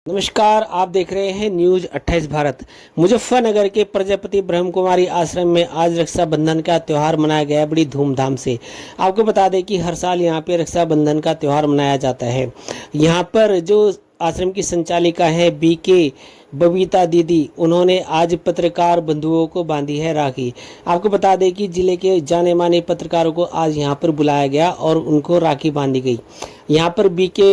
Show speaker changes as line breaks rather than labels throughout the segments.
नमस्कार, आप देख रहे हैं न्यूज 28 भारत। मुजफ्फरनगर के प्रजापति ब्रह्म कुमारी आश्रम में आज रक्षाबंधन का त्यौहार मनाया गया बड़ी धूमधाम से। आपको बता दें कि हर साल यहां पे रक्षाबंधन का त्यौहार मनाया जाता है। यहां पर जो आश्रम की संचालिका है बीके बबीता दीदी, उन्होंने आज पत्रकार बंधुओं को बांधी है राखी। आपको बता दें कि जिले के जाने माने पत्रकारों को आज यहां पर बुलाया गया और उनको राखी बांधी गई। यहां पर बीके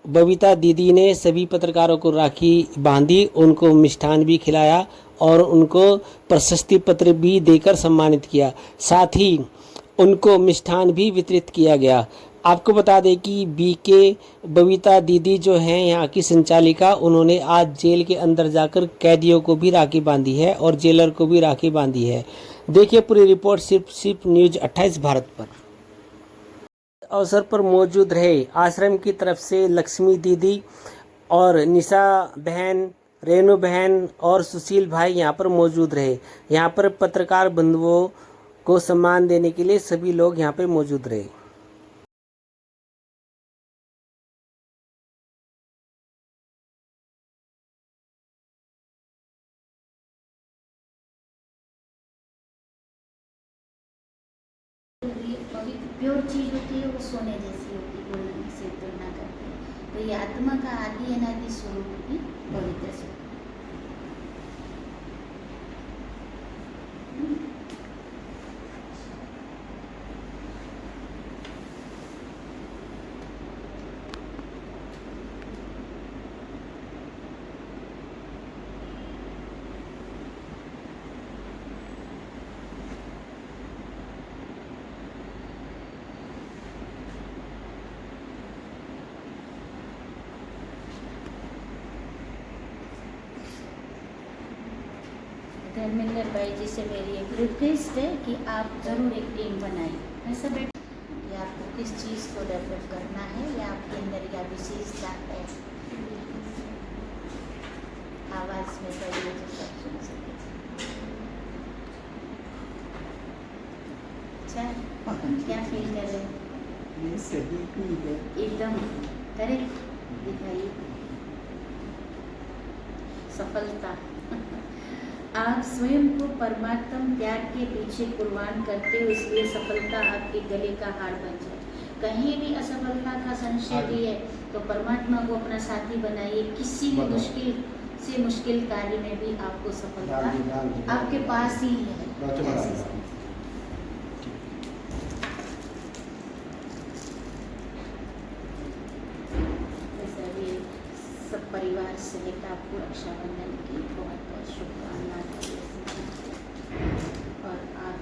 बबीता दीदी ने सभी पत्रकारों को राखी बांधी, उनको मिष्ठान भी खिलाया और उनको प्रशस्ति पत्र भी देकर सम्मानित किया। साथ ही उनको मिष्ठान भी वितरित किया गया। आपको बता दें कि बीके बबीता दीदी जो हैं यहाँ की संचालिका, उन्होंने आज जेल के अंदर जाकर कैदियों को भी राखी बांधी है और जेलर को भी राखी बांधी है। देखिए पूरी रिपोर्ट सिर्फ न्यूज 28 भारत पर। अवसर पर मौजूद रहे आश्रम की तरफ से लक्ष्मी दीदी और निशा बहन, रेणु बहन और सुशील भाई यहाँ पर मौजूद रहे। यहाँ पर पत्रकार बंधुओं को सम्मान देने के लिए सभी लोग यहाँ पे मौजूद रहे।
प्योर चीज होती है वो सोने जैसी होती है, गोल्ड से तुलना करते हैं। तो ये आत्मा का आदि अनादि स्वरूप भी पवित्र स्वरूप। धर्मेंद्र भाई जी से मेरी एक रिक्वेस्ट है कि आप ज़रूर एक टीम बनाइए। ऐसा बेटा कि आपको किस चीज़ को डेवलप करना है या आपके अंदर क्या विशेषता है, आवाज़ में करिए तो सब सुन सके। अच्छा, क्या फील कर रहे हैं? एकदम करेक्ट दिखाइए। सफलता आप स्वयं को परमात्म त्याग के पीछे कुर्बान करते हो, इसलिए सफलता आपके गले का हार बन जाए। कहीं भी असफलता का संशय भी है तो परमात्मा को अपना साथी बनाइए। किसी भी मुश्किल से मुश्किल कार्य में भी आपको सफलता आपके पास ही है। सब परिवार सहित आपको रक्षाबंधन की बहुत बहुत शुभकामनाएं। और आप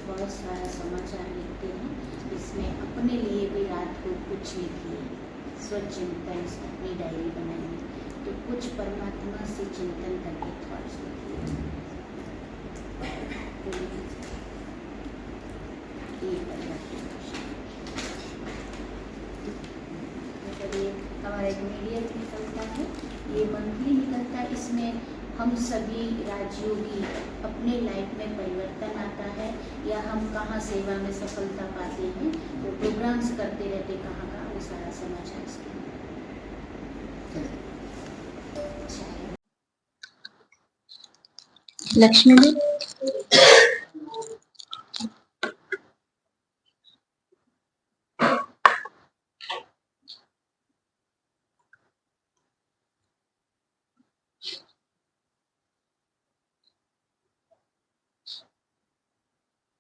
बहुत सारा समाचार लिखते हैं, इसमें अपने लिए भी रात को कुछ लिखिए, स्वचिंतन अपनी डायरी बनाइए, तो कुछ परमात्मा से चिंतन करके थॉट्स लिखिए। हमारा एक मीडिया निकलता है, ये मंथली निकलता है। इसमें हम सभी राजयोगी अपने लाइफ में परिवर्तन आता है या हम कहाँ सेवा में सफलता पाते हैं, वो प्रोग्राम्स करते रहते कहाँ का, वो सारा समाचार इसके अंदर। लक्ष्मी जी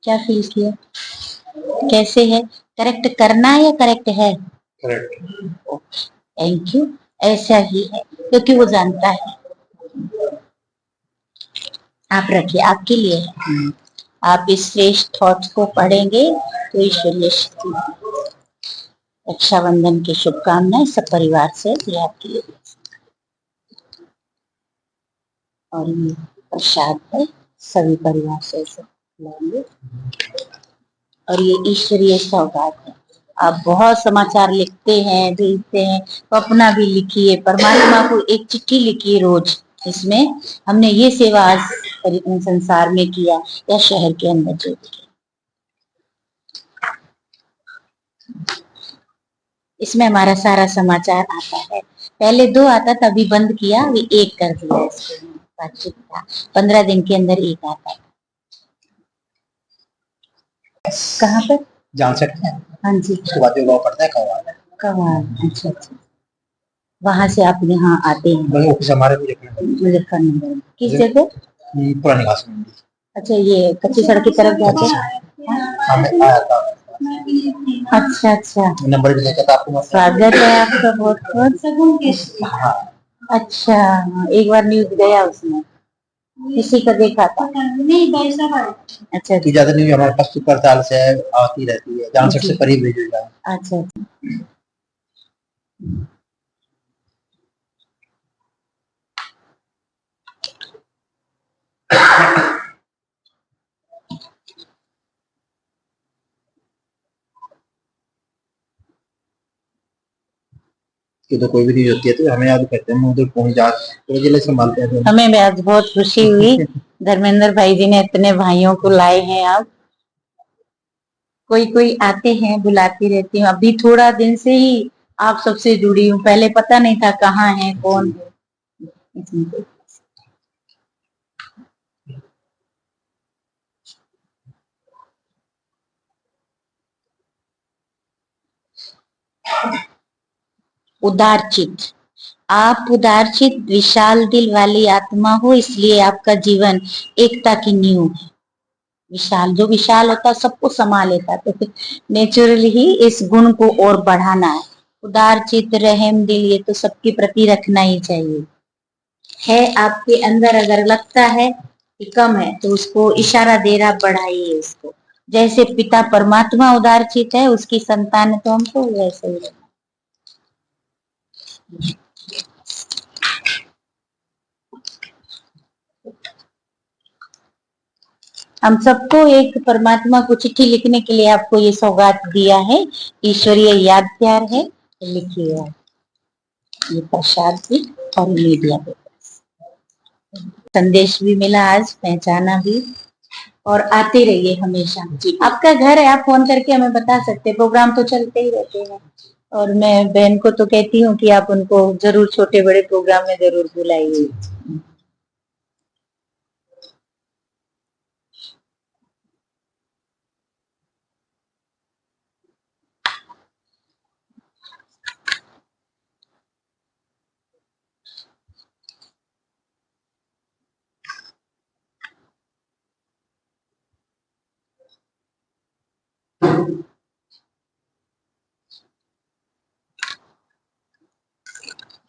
क्या फील किया, कैसे है? करेक्ट करना है या करेक्ट है? करेक्ट। Thank you. ऐसा ही है क्योंकि वो जानता है। आप रखिए, आपके लिए है। आप इस श्रेष्ठ थॉट्स को पढ़ेंगे तो ईश्वरीय शक्ति। रक्षाबंधन की शुभकामनाएं सब परिवार से, ये आपके लिए। और ये प्रसाद है, सभी परिवार से लाएंगे। और ये ईश्वरीय सौगात है। आप बहुत समाचार लिखते हैं, भेजते हैं, तो अपना भी लिखिए, परमात्मा को एक चिट्ठी लिखिए रोज, इसमें हमने ये सेवा आज संसार में किया या शहर के अंदर जो किया। इसमें हमारा सारा समाचार आता है। पहले 2 आता था, अभी बंद किया, अभी 1 कर दिया इसको। बातचीत का 15 दिन के अंदर 1 आता है। कहाँ पर?
जान सकते हैं।
हाँ जी।
उसके बाद जो लॉ पड़ता है कवाल है।
कवाल, अच्छा अच्छा। वहां से आप यहाँ आते हैं?
वही ऑफिस हमारे
मुजफ्फरनगर में। किस जगह?
पुरानी घास मंडी।
अच्छा, ये कच्ची सड़क की तरफ जाते हैं?
हाँ, मैं आया था।
अच्छा अच्छा,
नंबर भी देखा था आपको।
स्वागत है आपका बहुत बहुत।
हाँ।
अच्छा, एक बार न्यूज गया उसमें, किसी का देखा था। अच्छा
कि ज्यादा नहीं, हमारे पास सुपर ताल से आती रहती है, जान से करीब भेजेगा।
अच्छा।
कि तो कोई भी चीज होती है तो हमें याद करते हैं, हम उधर पहुंच जा तो जिले संभालते हैं।
हमें भी आज बहुत खुशी हुई, धर्मेंद्र भाई जी ने इतने भाइयों को लाए हैं। आप कोई कोई आते हैं, बुलाती रहती हूँ, अभी थोड़ा दिन से ही आप सबसे जुड़ी हूँ, पहले पता नहीं था कहाँ है कौन है। उदारचित, आप उदारचित विशाल दिल वाली आत्मा हो, इसलिए आपका जीवन एकता की नींव है। विशाल, जो विशाल होता है सबको समा लेता है, तो फिर नेचुरली ही इस गुण को और बढ़ाना है। उदारचित, रहम दिल, ये तो सबके प्रति रखना ही चाहिए। है आपके अंदर, अगर लगता है कि कम है तो उसको इशारा दे रहा, बढ़ाइए उसको। जैसे पिता परमात्मा उदारचित है, उसकी संतान है, तो हमको वैसे ही रहना। हम सबको एक परमात्मा को चिट्ठी लिखने के लिए आपको ये सौगात दिया है, ईश्वरीय याद प्यार है, तो लिखिए आप। ये प्रसाद भी और मीडिया पे संदेश भी मिला, आज पहचाना भी। और आते रहिए हमेशा। आपका घर है, आप फोन करके हमें बता सकते हैं, प्रोग्राम तो चलते ही रहते हैं। और मैं बहन को तो कहती हूँ कि आप उनको जरूर छोटे बड़े प्रोग्राम में जरूर बुलाइए।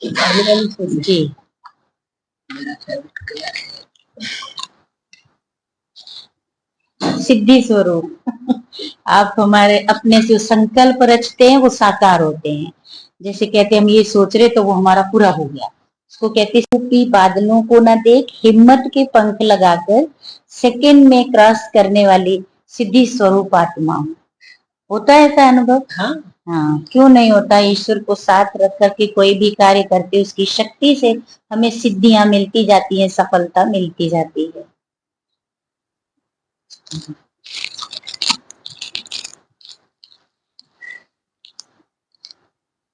जी, सिद्धि स्वरूप आप हमारे अपने जो संकल्प रचते हैं वो साकार होते हैं। जैसे कहते हैं हम ये सोच रहे तो वो हमारा पूरा हो गया। उसको कहते सूपी बादलों को न देख, हिम्मत के पंख लगाकर सेकंड में क्रॉस करने वाली सिद्धि स्वरूप आत्मा हूँ। होता है ऐसा अनुभव? हाँ हाँ, क्यों नहीं होता। ईश्वर को साथ रख करके कोई भी कार्य करते, उसकी शक्ति से हमें सिद्धियां मिलती जाती हैं, सफलता मिलती जाती है।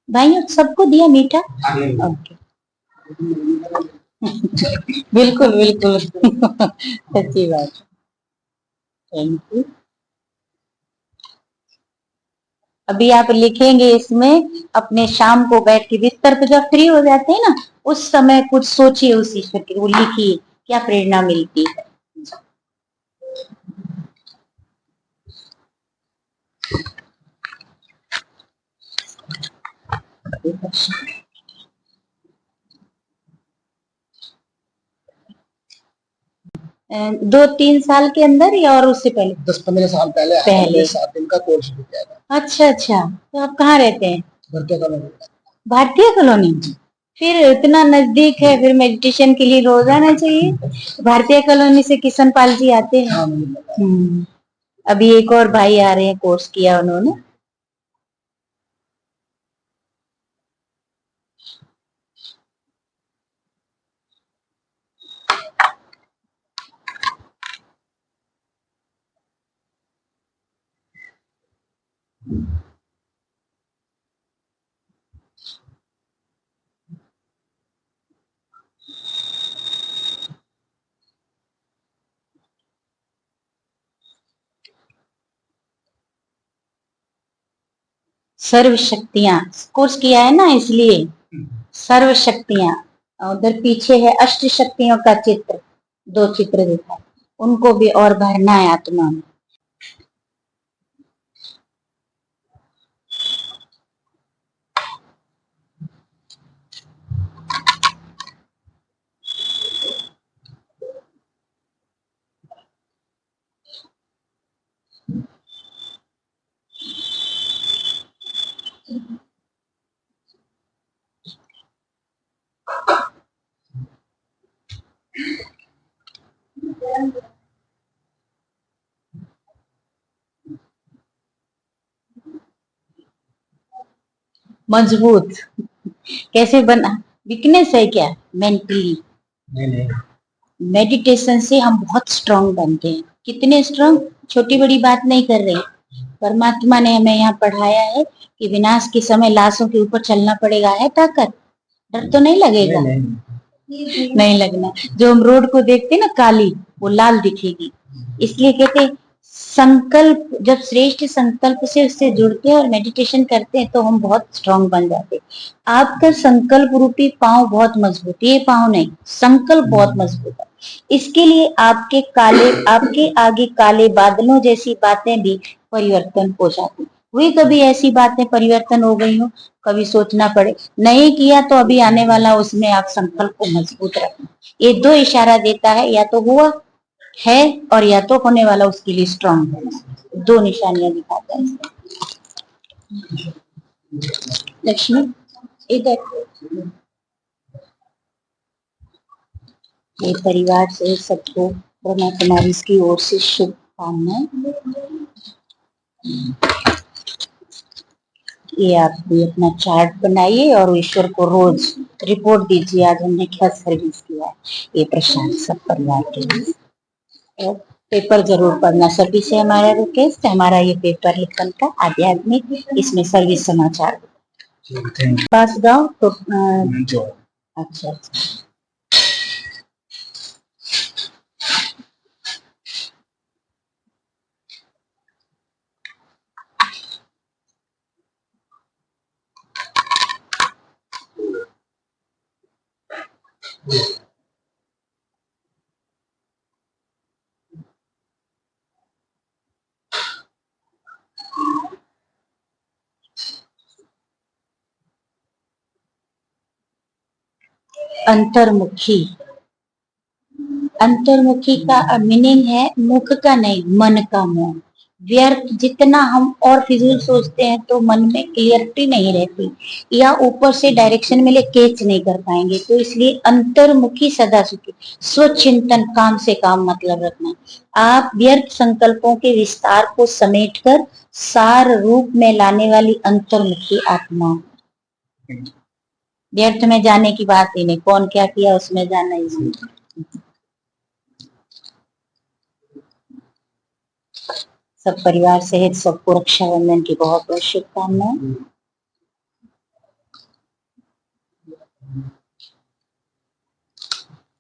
भाइयों सबको दिया मीठा? ओके। बिल्कुल बिल्कुल सच्ची बात। Thank you. अभी आप लिखेंगे इसमें, अपने शाम को बैठ के बिस्तर पे जब फ्री हो जाते हैं ना, उस समय कुछ सोचिए उस ईश्वर की, वो लिखिए क्या प्रेरणा मिलती है। दो तीन साल के अंदर या और उससे पहले?
10-15 साल पहले
पहले
7 दिन का कोर्स भी किया था।
अच्छा अच्छा, तो आप कहाँ रहते हैं?
भारतीय कॉलोनी।
भारतीय कॉलोनी। फिर इतना नजदीक है, फिर मेडिटेशन के लिए रोज आना चाहिए। भारतीय कॉलोनी से किशन पाल जी आते हैं।
हाँ,
अभी एक और भाई आ रहे हैं, कोर्स किया उन्होंने। सर्व शक्तियां कोर्स किया है ना, इसलिए सर्व शक्तियां। उधर पीछे है अष्ट शक्तियों का चित्र, 2 चित्र दिखा, उनको भी और भरना है आत्मा में। मजबूत कैसे बना? वीकनेस है क्या? मेंटली
नहीं नहीं।
मेडिटेशन से हम बहुत स्ट्रांग बनते हैं। कितने स्ट्रांग? छोटी बड़ी बात नहीं कर रहे। परमात्मा ने हमें यहाँ पढ़ाया है कि विनाश के समय लाशों के ऊपर चलना पड़ेगा। है ताकत? डर तो नहीं लगेगा? नहीं लगना। जो हम रोड को देखते ना काली, वो लाल दिखेगी। इसलिए कहते हैं संकल्प, जब श्रेष्ठ संकल्प से उससे जुड़ते हैं और मेडिटेशन करते हैं तो हम बहुत स्ट्रांग बन जाते हैं। आपका संकल्प रूपी पांव बहुत मजबूत, ये पांव नहीं, संकल्प बहुत मजबूत है। इसके लिए आपके आगे काले बादलों जैसी बातें भी परिवर्तन हो जाती। हुई कभी ऐसी बातें परिवर्तन हो गई हो? कभी सोचना पड़े, नहीं किया तो अभी आने वाला उसमें आप संकल्प को मजबूत रखना। ये 2 इशारा देता है, या तो हुआ है और या तो होने वाला उसके लिए स्ट्रांग है। 2 निशानियां दिखाता है। लक्ष्मी इधर, ये परिवार से सबको ब्रह्मा कुमारी की ओर से शुभकामनाएं। ये आप भी अपना चार्ट बनाइए और ईश्वर को रोज रिपोर्ट दीजिए, आज हमने क्या सर्विस किया है। ये प्रशांत सब परिवार के लिए। और पेपर जरूर पढ़ना। सभी से हमारा रिक्वेस्ट, हमारा ये पेपर है कल का आध्यात्मिक, इसमें सर्विस समाचार पास गाँव तो अच्छा अच्छा। अंतर्मुखी, अंतर्मुखी का मीनिंग है मुख का नहीं, मन का मौन। व्यर्थ जितना हम और फिजूल सोचते हैं तो मन में क्लियरिटी नहीं रहती, या ऊपर से डायरेक्शन मिले कैच नहीं कर पाएंगे। तो इसलिए अंतर्मुखी सदा सुखी, स्वचिंतन, काम से काम मतलब रखना। आप व्यर्थ संकल्पों के विस्तार को समेटकर सार रूप में लाने वाली अंतर्मुखी आत्मा। व्यर्थ में जाने की बात ही नहीं, कौन क्या किया उसमें जाना ही। सब परिवार सहित सबको रक्षाबंधन की बहुत बहुत शुभकामनाएं।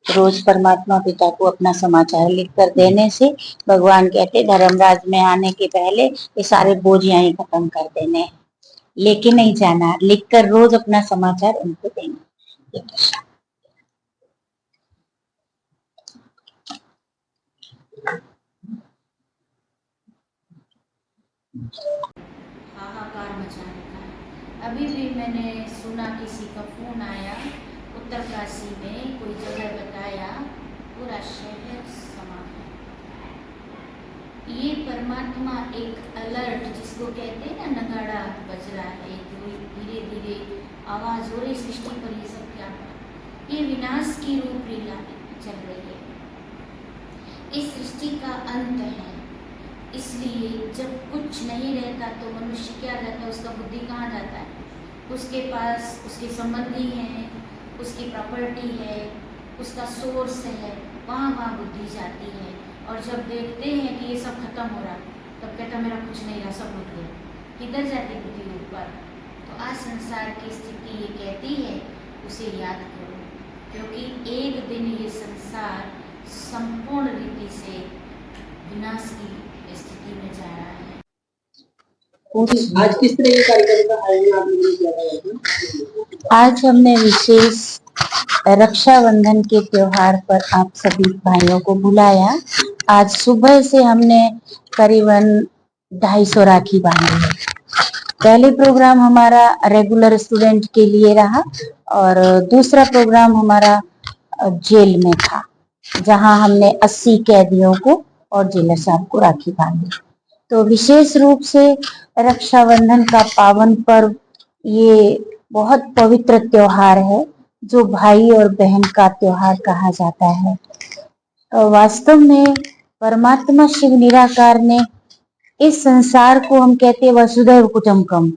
रोज परमात्मा पिता को अपना समाचार लिखकर देने से भगवान कहते धर्मराज में आने के पहले ये सारे बोझ यहीं खत्म कर देने, लेके नहीं जाना, लिखकर रोज अपना समाचार उनको देना।
हाहाकार मचा रखा है। अभी भी मैंने सुना किसी का फोन आया, उत्तरकाशी में कोई जगह बताया, पूरा शहर समा है। ये परमात्मा एक अलर्ट, जिसको कहते हैं ना नगाड़ा बज रहा है, धीरे धीरे आवाज हो रही सृष्टि पर, ये सब क्या है? ये विनाश की रूप लीला चल रही है, इस सृष्टि का अंत है। इसलिए जब कुछ नहीं रहता तो मनुष्य क्या रहता है, उसका बुद्धि कहाँ जाता है? उसके पास उसके संबंधी हैं, उसकी प्रॉपर्टी है, उसका सोर्स है, वहाँ बुद्धि जाती है। और जब देखते हैं कि ये सब खत्म हो रहा, तब कहता मेरा कुछ नहीं रहा, सब लुट गया। किधर जाती बुद्धि? ऊपर। तो आज संसार की स्थिति ये कहती है उसे याद करो, क्योंकि एक दिन ये संसार संपूर्ण रीति से विनाश की स्थिति में जा रहा है।
आज किस तरह के कार्यक्रम का आयोजन आपने किया था?
आज हमने विशेष रक्षाबंधन के त्योहार पर आप सभी भाइयों को बुलाया। आज सुबह से हमने करीबन 250 राखी बांधी है। पहले प्रोग्राम हमारा रेगुलर स्टूडेंट के लिए रहा और दूसरा प्रोग्राम हमारा जेल में था, जहां हमने 80 कैदियों को और जेलर साहब को राखी बांधी। तो विशेष रूप से रक्षाबंधन का पावन पर्व ये बहुत पवित्र त्योहार है, जो भाई और बहन का त्योहार कहा जाता है। वास्तव में परमात्मा शिव निराकार ने इस संसार को, हम कहते हैं वसुधैव कुटुंबकम,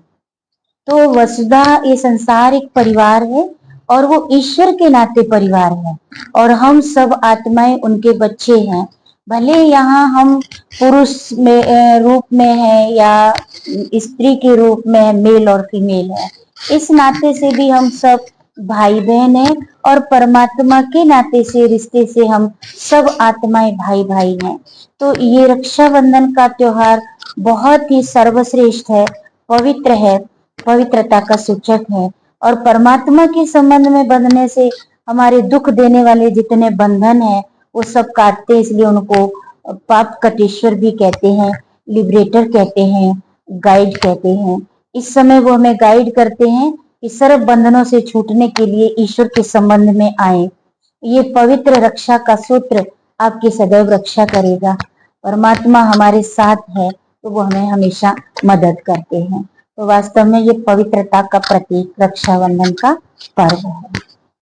तो वसुधा ये संसार एक परिवार है और वो ईश्वर के नाते परिवार है और हम सब आत्माएं उनके बच्चे हैं। भले यहाँ हम पुरुष में रूप में है या स्त्री के रूप में है, मेल और फीमेल है, इस नाते से भी हम सब भाई बहन हैं और परमात्मा के नाते से, रिश्ते से हम सब आत्माएं भाई भाई हैं। तो ये रक्षाबंधन का त्योहार बहुत ही सर्वश्रेष्ठ है, पवित्र है, पवित्रता का सूचक है और परमात्मा के संबंध में बंधने से हमारे दुख देने वाले जितने बंधन हैं वो सब काटते हैं। इसलिए उनको पाप कटेश्वर भी कहते हैं, लिबरेटर कहते हैं, गाइड कहते हैं। इस समय वो हमें गाइड करते हैं कि सर्व बंधनों से छूटने के लिए ईश्वर के संबंध में आए। ये पवित्र रक्षा का सूत्र आपकी सदैव रक्षा करेगा। परमात्मा हमारे साथ है तो वो हमें हमेशा मदद करते हैं। तो वास्तव में ये पवित्रता का प्रतीक रक्षाबंधन का पर्व है।